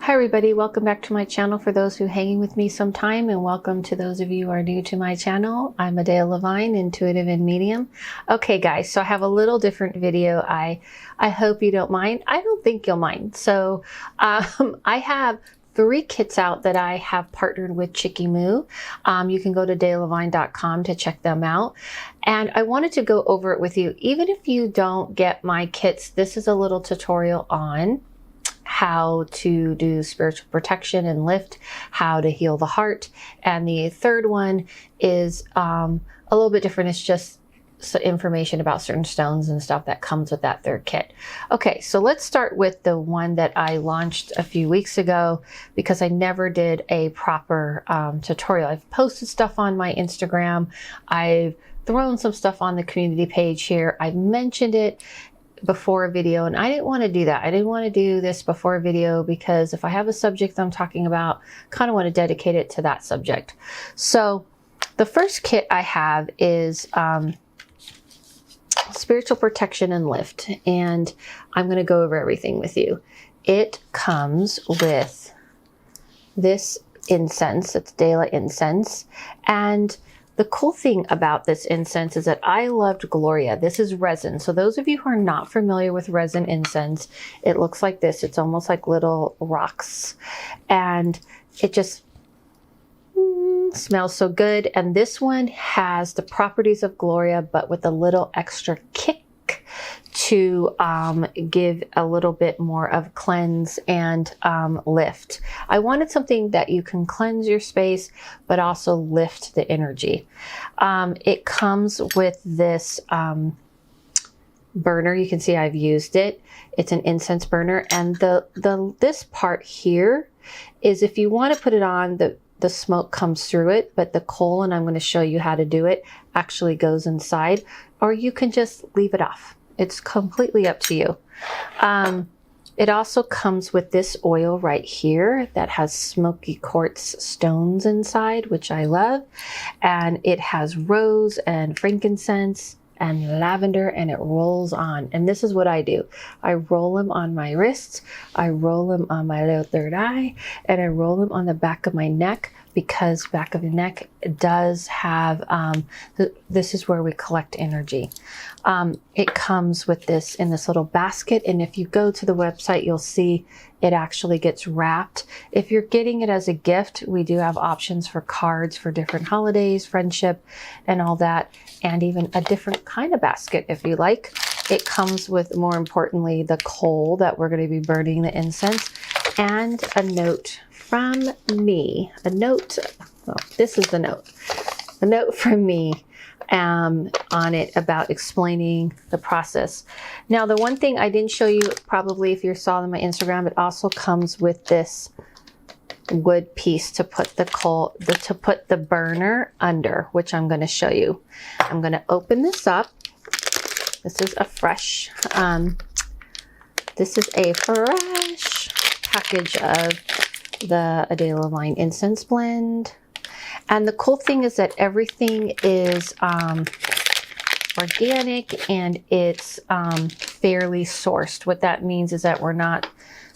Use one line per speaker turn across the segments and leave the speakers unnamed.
Hi everybody, welcome back to my channel for those who are hanging with me some time, and welcome to those of you who are new to my channel. I'm Adela, intuitive and medium. Okay guys, so I have a little different video. I hope you don't mind. I don't think you'll mind. So I have 3 kits out that I have partnered with Chicky Moo. You can go to adelavine.com to check them out. And I wanted to go over it with you. Even if you don't get my kits, this is a little tutorial on how to do spiritual protection and lift, how to heal the heart. And the third one is a little bit different. It's just some information about certain stones and stuff that comes with that third kit. Okay, so let's start with the one that I launched a few weeks ago because I never did a proper tutorial. I've posted stuff on my Instagram. I've thrown some stuff on the community page here. I've mentioned it before a video, and I didn't want to do that. I didn't want to do this before a video because if I have a subject I'm talking about, kind of want to dedicate it to that subject. So the first kit I have is spiritual protection and lift, and I'm going to go over everything with you. It comes with this incense. It's Adela incense, and the cool thing about this incense is that I loved Gloria. This is resin. So those of you who are not familiar with resin incense, it looks like this. It's almost like little rocks. And it just smells so good. And this one has the properties of Gloria, but with a little extra kick to give a little bit more of cleanse and lift. I wanted something that you can cleanse your space, but also lift the energy. It comes with this burner. You can see I've used it. It's an incense burner, and this part here is if you want to put it on, the smoke comes through it, but the coal, and I'm going to show you how to do it, actually goes inside, or you can just leave it off. It's completely up to you. It also comes with this oil right here that has smoky quartz stones inside, which I love. And it has rose and frankincense and lavender, and it rolls on. And this is what I do. I roll them on my wrists, I roll them on my little third eye, and I roll them on the back of my neck, because back of the neck does have, this is where we collect energy. It comes with this in this little basket, and if you go to the website, you'll see it actually gets wrapped. If you're getting it as a gift, we do have options for cards for different holidays, friendship, and all that, and even a different kind of basket if you like. It comes with, more importantly, the coal that we're going to be burning the incense, and a note from me. A note, oh, this is the note. A note from me on it about explaining the process. Now, the one thing I didn't show you, probably if you saw on my Instagram, it also comes with this wood piece to put the coal, to put the burner under, which I'm going to show you. I'm going to open this up. This is a fresh, package of the Adela Wine Incense Blend. And the cool thing is that everything is organic, and it's fairly sourced. What that means is that we're not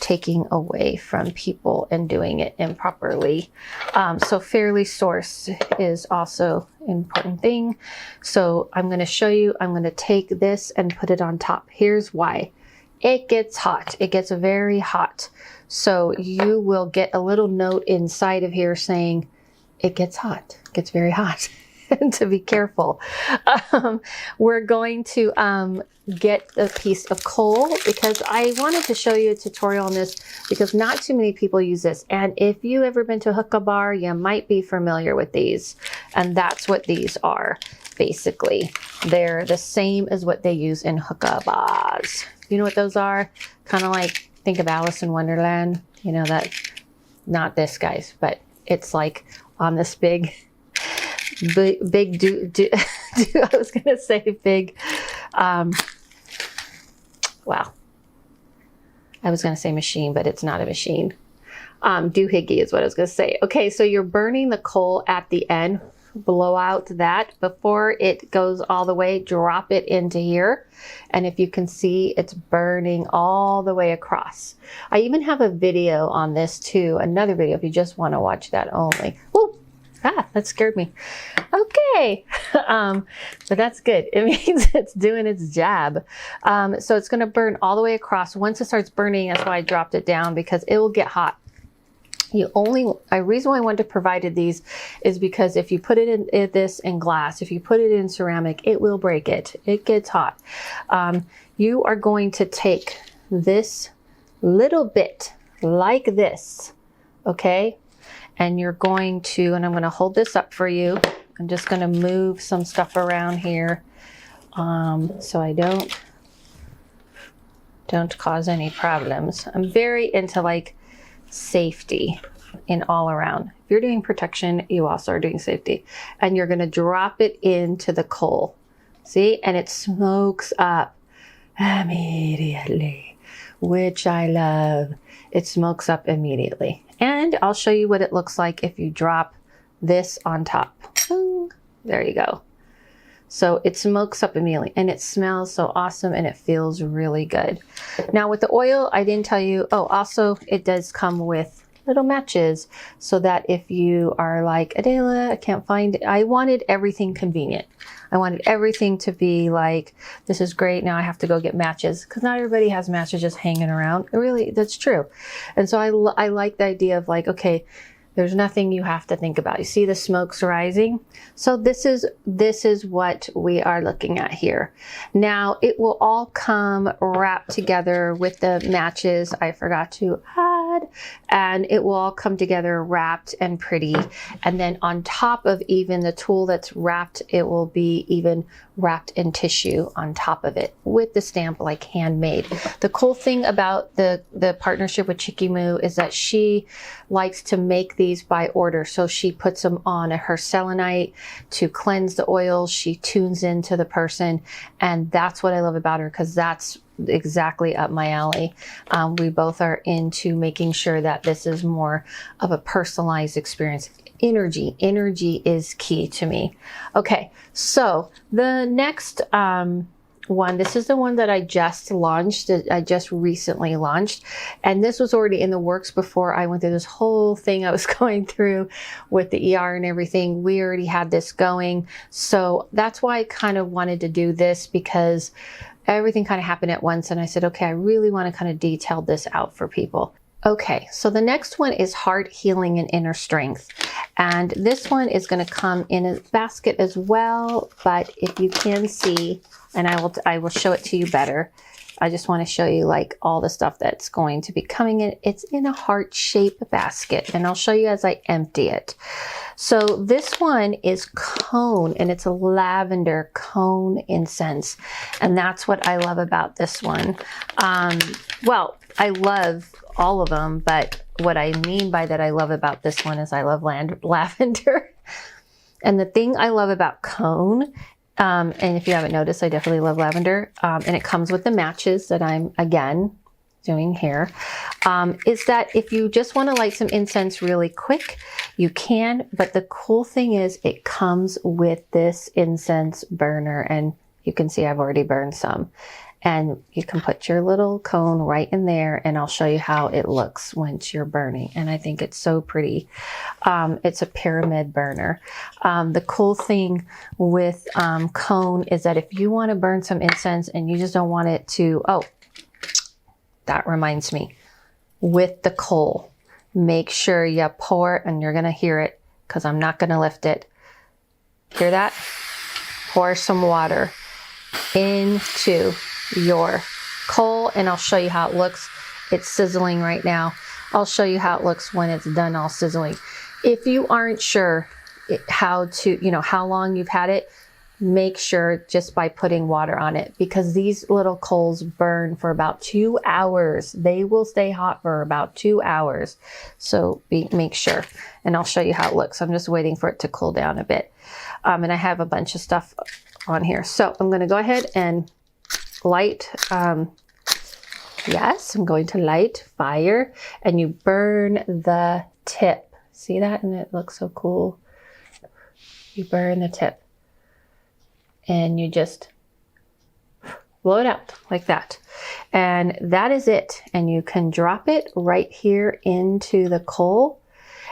taking away from people and doing it improperly. So fairly sourced is also an important thing. So I'm going to show you, I'm going to take this and put it on top. Here's why. It gets hot. It gets very hot. So you will get a little note inside of here saying it gets hot. It gets very hot. And to be careful. We're going to get a piece of coal, because I wanted to show you a tutorial on this because not too many people use this. And if you ever been to a hookah bar, you might be familiar with these. And that's what these are, basically. They're the same as what they use in hookah bars. You know what those are? Kind of like, think of Alice in Wonderland. You know that, not this, guys, but it's like on this big I was going to say big, wow. I was going to say machine, but it's not a machine. Doohickey is what I was going to say. Okay, so you're burning the coal at the end. blow out that before it goes all the way, drop it into here. And if you can see, it's burning all the way across. I even have a video on this too, another video if you just want to watch that only. Woo! Ah, that scared me. Okay, but that's good. It means it's doing its job. So it's gonna burn all the way across. Once it starts burning, that's why I dropped it down, because it will get hot. A reason why I wanted to provide these is because if you put it in this in glass, if you put it in ceramic, it will break it. It gets hot. You are going to take this little bit like this, okay? And you're going to, and I'm going to hold this up for you. I'm just going to move some stuff around here so I don't cause any problems. I'm very into like safety in all around. If you're doing protection, you also are doing safety. And you're going to drop it into the coal. See? And it smokes up immediately, which I love. It smokes up immediately. And I'll show you what it looks like if you drop this on top. There you go. So it smokes up immediately and it smells so awesome and it feels really good. Now with the oil, I didn't tell you, oh, also it does come with little matches so that if you are like, Adela, I can't find it. I wanted everything convenient. I wanted everything to be like, this is great. Now I have to go get matches, because not everybody has matches just hanging around. Really, that's true. And so I like the idea of like, okay, there's nothing you have to think about. You see the smoke's rising? So this is what we are looking at here. Now it will all come wrapped together with the matches I forgot to add, and it will all come together wrapped and pretty. And then on top of even the tool that's wrapped, it will be even wrapped in tissue on top of it with the stamp like handmade. The cool thing about the partnership with Chikimu is that she likes to make these by order. So she puts them on her selenite to cleanse the oils. She tunes into the person. And that's what I love about her, because that's exactly up my alley. We both are into making sure that this is more of a personalized experience. Energy is key to me. Okay, so the next one, this is the one that I just launched. I just recently launched, and this was already in the works before I went through this whole thing I was going through with the ER and everything. We already had this going, so that's why I kind of wanted to do this, because everything kind of happened at once, and I said, okay, I really want to kind of detail this out for people. Okay, so the next one is Heart Healing and Inner Strength. And this one is going to come in a basket as well, but if you can see, and I will show it to you better. I just want to show you like all the stuff that's going to be coming in. It's in a heart-shaped basket, and I'll show you as I empty it. So this one is cone, and it's a lavender cone incense. And that's what I love about this one. Well, I love all of them, but what I mean by that I love about this one is I love lavender. And the thing I love about cone, and if you haven't noticed, I definitely love lavender, and it comes with the matches that I'm, again, doing here, is that if you just want to light some incense really quick, you can, but the cool thing is it comes with this incense burner, and you can see I've already burned some. And you can put your little cone right in there, and I'll show you how it looks once you're burning. And I think it's so pretty. It's a pyramid burner. The cool thing with cone is that if you want to burn some incense and you just don't want it to, oh, that reminds me, with the coal, make sure you pour, and you're going to hear it because I'm not going to lift it. Hear that? Pour some water into your coal, and I'll show you how it looks. It's sizzling right now. I'll show you how it looks when it's done all sizzling. If you aren't sure how long you've had it, make sure just by putting water on it, because these little coals burn for about 2 hours. They will stay hot for about 2 hours. So make sure, and I'll show you how it looks. I'm just waiting for it to cool down a bit. And I have a bunch of stuff on here. So I'm going to go ahead and light, yes, I'm going to light fire, and you burn the tip. See that? And it looks so cool. You burn the tip. And you just blow it out like that. And that is it. And you can drop it right here into the coal.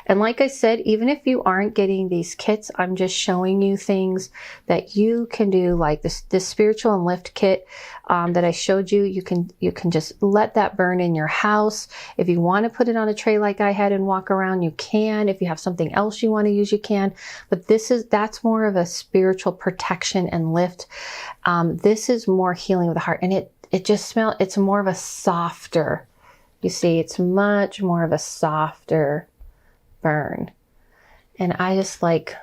And like I said, even if you aren't getting these kits, I'm just showing you things that you can do, like this spiritual and lift kit that I showed you. You can just let that burn in your house. If you want to put it on a tray like I had and walk around, you can. If you have something else you want to use, you can. But that's more of a spiritual protection and lift. This is more healing of the heart, and it just smells. It's more of a softer. You see, it's much more of a softer burn. And I just like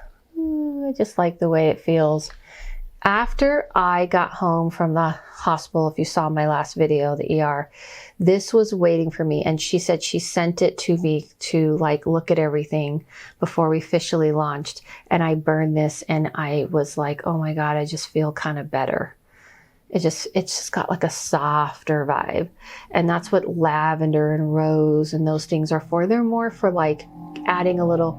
the way it feels. After I got home from the hospital, if you saw my last video, the ER, this was waiting for me. And she said she sent it to me to like look at everything before we officially launched. And I burned this and I was like, oh my God, I just feel kind of better. It's just got like a softer vibe. And that's what lavender and rose and those things are for. They're more for like adding a little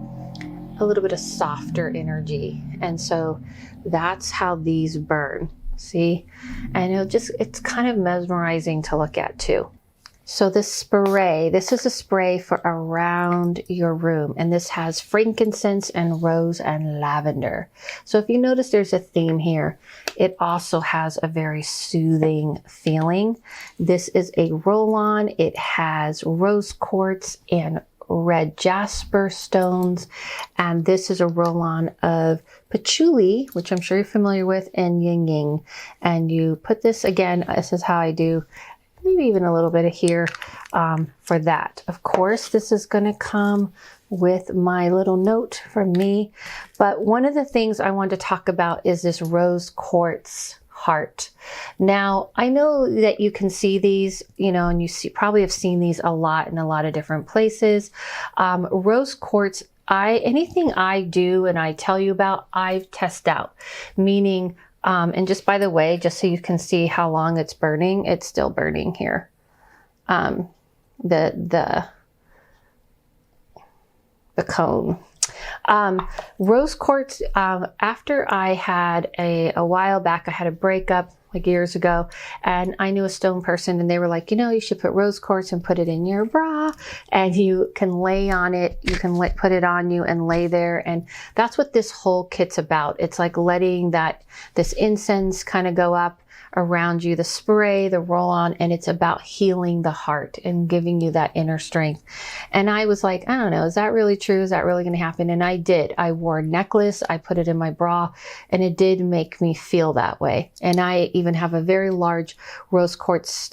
bit of softer energy. And so that's how these burn. See? And it's kind of mesmerizing to look at too. So this is a spray for around your room, and this has frankincense and rose and lavender. So if you notice there's a theme here, it also has a very soothing feeling. This is a roll-on. It has rose quartz and red jasper stones, and this is a roll-on of patchouli, which I'm sure you're familiar with, and yin yang. And you put this, again, this is how I do, maybe even a little bit of here for that. Of course, this is going to come with my little note from me. But one of the things I want to talk about is this rose quartz heart. Now, I know that you can see these, and you probably have seen these a lot in a lot of different places. Rose quartz, anything I do and I tell you about, I've tested out, meaning and just by the way, just so you can see how long it's burning, it's still burning here. The cone. Rose quartz, after I had a while back, I had a breakup like years ago, and I knew a stone person, and they were like, you should put rose quartz and put it in your bra, and you can lay on it. You can put it on you and lay there. And that's what this whole kit's about. It's like letting this incense kind of go up around you, the spray, the roll-on, and it's about healing the heart and giving you that inner strength. And I was like, I don't know, is that really true? Is that really going to happen? And I did. I wore a necklace, I put it in my bra, and it did make me feel that way. And I even have a very large rose quartz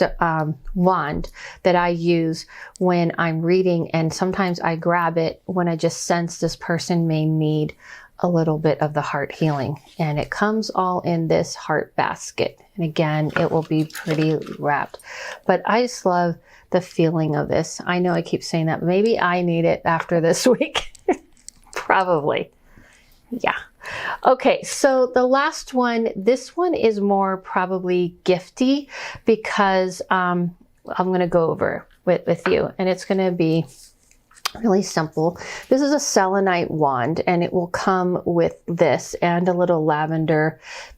wand that I use when I'm reading, and sometimes I grab it when I just sense this person may need a little bit of the heart healing. And it comes all in this heart basket. And again, it will be pretty wrapped. But I just love the feeling of this. I know I keep saying that. Maybe I need it after this week. Probably. Yeah. Okay, so the last one, this one is more probably gifty because I'm going to go over with you. And it's going to be really simple. This is a selenite wand, and it will come with this and a little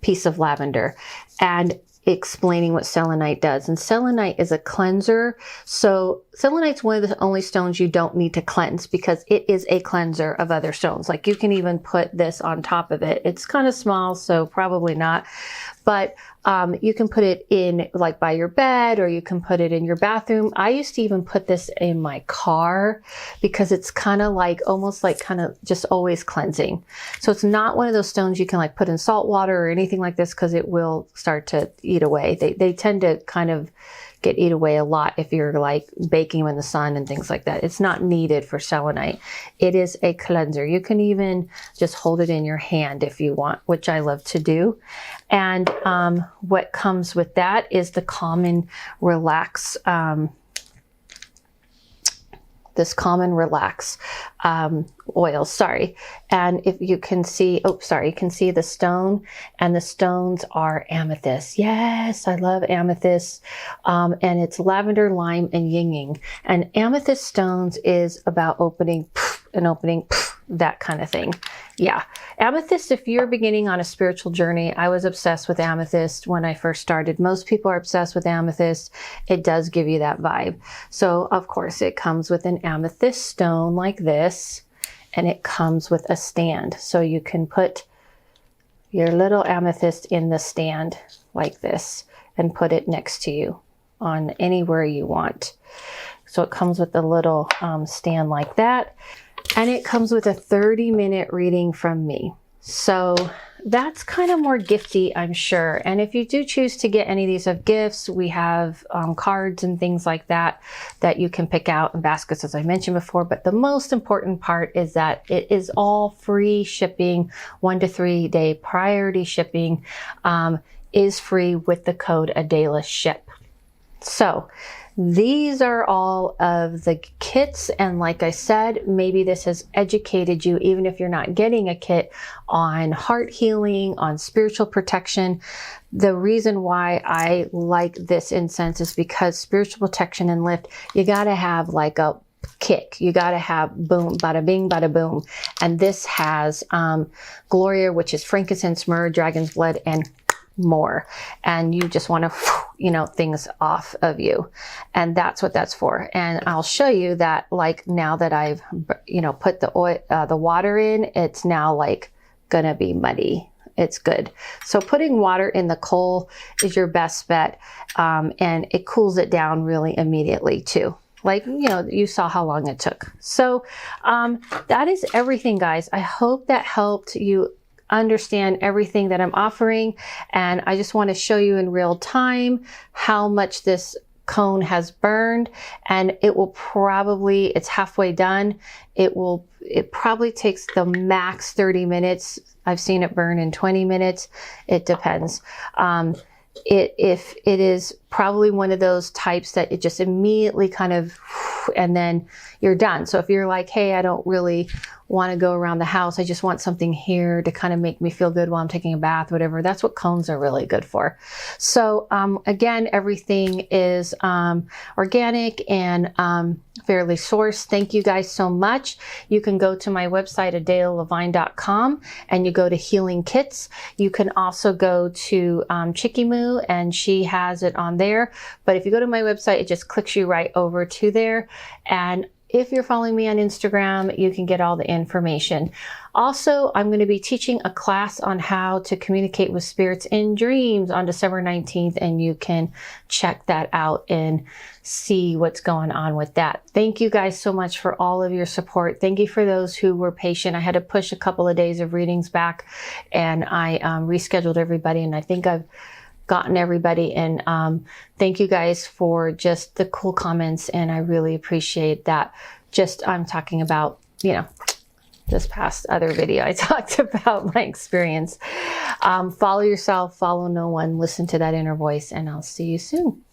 piece of lavender, and explaining what selenite does. And selenite is a cleanser. So selenite's one of the only stones you don't need to cleanse because it is a cleanser of other stones. Like you can even put this on top of it. It's kind of small, so probably not. But you can put it in like by your bed, or you can put it in your bathroom. I used to even put this in my car because it's kind of like almost like kind of just always cleansing. So it's not one of those stones you can like put in salt water or anything like this because it will start to eat away. They tend to kind of get eat away a lot if you're like baking them in the sun and things like that. It's not needed for selenite. It is a cleanser. You can even just hold it in your hand if you want, which I love to do. And what comes with that is the Calm and Relax, this Calm and Relax oil, sorry. And if you can see, you can see the stone, and the stones are amethyst. Yes, I love amethyst. And it's lavender, lime, and yin yang. And amethyst stones is about opening and opening that kind of thing. Yeah. Amethyst, if you're beginning on a spiritual journey, I was obsessed with amethyst when I first started. Most people are obsessed with amethyst. It does give you that vibe. So of course it comes with an amethyst stone like this, and it comes with a stand. So you can put your little amethyst in the stand like this and put it next to you on anywhere you want. So it comes with a little stand like that. And it comes with a 30-minute reading from me. So that's kind of more gifty, I'm sure. And if you do choose to get any of these as gifts, we have cards and things like that that you can pick out in baskets, as I mentioned before. But the most important part is that it is all free shipping. 1 to 3 day priority shipping is free with the code Adela Ship. So these are all of the kits, and like I said, maybe this has educated you, even if you're not getting a kit, on heart healing, on spiritual protection. The reason why I like this incense is because spiritual protection and lift, you gotta have like a kick. You gotta have boom, bada bing, bada boom. And this has Gloria, which is frankincense, myrrh, dragon's blood, and more. And you just want to, things off of you. And that's what that's for. And I'll show you that, like, now that I've, put the oil, the water in, it's now like gonna be muddy. It's good. So putting water in the coal is your best bet. And it cools it down really immediately too. Like, you saw how long it took. So that is everything, guys. I hope that helped you understand everything that I'm offering. And I just want to show you in real time how much this cone has burned. And it will probably, it's halfway done. It probably takes the max 30 minutes. I've seen it burn in 20 minutes. It depends. If it is probably one of those types that it just immediately kind of, and then you're done. So if you're like, hey, I don't really want to go around the house, I just want something here to kind of make me feel good while I'm taking a bath, whatever, that's what cones are really good for. So again, everything is organic and fairly sourced. Thank you guys so much. You can go to my website, adelalevine.com, and you go to healing kits. You can also go to Chikimoo, and she has it on there. But if you go to my website, it just clicks you right over to there. And if you're following me on Instagram, you can get all the information. Also, I'm going to be teaching a class on how to communicate with spirits in dreams on December 19th, and you can check that out and see what's going on with that. Thank you guys so much for all of your support. Thank you for those who were patient. I had to push a couple of days of readings back, and I rescheduled everybody, and I think I've gotten everybody. And thank you guys for just the cool comments, and I really appreciate that. I'm talking about, this past other video, I talked about my experience. Follow yourself, follow no one, listen to that inner voice, and I'll see you soon.